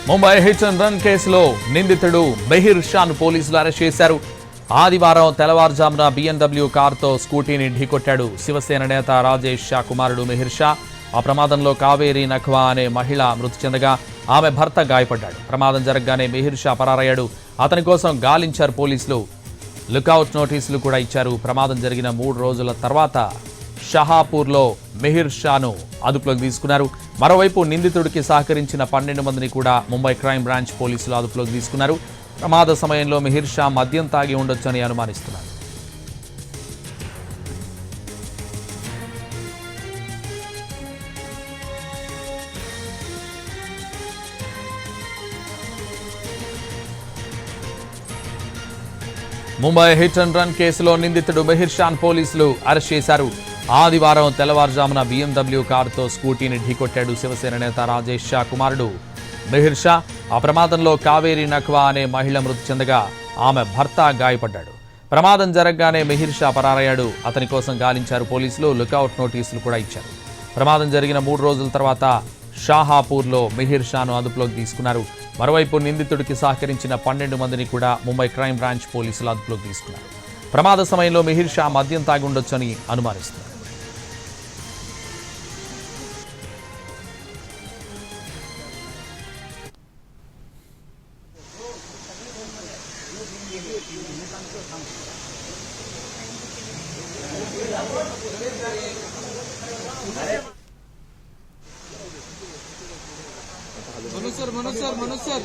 Mumbai hit and run కేసులో నిందితుడు మెహిర్ షాను పోలీసులు అరెస్ట్ చేశారు. ఆదివారం తెల్లవారుజామున BMW కారుతో స్కూటీని ఢీకొట్టాడు. శివసేన నేత రాజేష్ షా కుమారుడు మెహిర్ షా. ఆ ప్రమాదంలో కావేరి నఖ్వా అనే మహిళ మృతి చెందగా ఆమె భర్త గాయపడ్డాడు. ప్రమాదం జరగగానే మెహిర్ షా పరారయ్యాడు. అతని కోసం గాలించారు పోలీసులు. లుకౌట్ నోటీసులు కూడా ఇచ్చారు. ప్రమాదం జరిగిన 3 రోజుల తర్వాత షహాపూర్లో మెహిర్ షాను అదుపులోకి తీసుకున్నారు. మరోవైపు నిందితుడికి సహకరించిన 12 మందిని కూడా ముంబై క్రైమ్ బ్రాంచ్ పోలీసులు అదుపులోకి తీసుకున్నారు. ప్రమాద సమయంలో మెహిర్ షా మద్యం తాగి ఉండొచ్చని అనుమానిస్తున్నారు. ముంబై హిట్ అండ్ రన్ కేసులో నిందితుడు మెహిర్ షాన్ పోలీసులు అరెస్ట్ చేశారు. ఆదివారం తెల్లవారుజామున BMW కారుతో స్కూటీని ఢీకొట్టాడు. శివసేన నేత రాజేష్ షా కుమారుడు మెహిర్ షా. ఆ ప్రమాదంలో కావేరి నఖ్వా అనే మహిళ మృతి చెందగా ఆమె భర్త గాయపడ్డాడు. ప్రమాదం జరగగానే మెహిర్ షా పరారయ్యాడు. అతని కోసం గాలించారు పోలీసులు. లుకౌట్ నోటీసులు కూడా ఇచ్చారు. ప్రమాదం జరిగిన 3 రోజుల తర్వాత షాహాపూర్లో మెహిర్ షాను అదుపులోకి తీసుకున్నారు. మరోవైపు నిందితుడికి సహకరించిన 12 మందిని కూడా ముంబై క్రైమ్ బ్రాంచ్ పోలీసులు అదుపులోకి తీసుకున్నారు. ప్రమాద సమయంలో మెహిర్ షా మద్యం తాగి ఉండొచ్చని అనుమానిస్తున్నారు. मनोज सर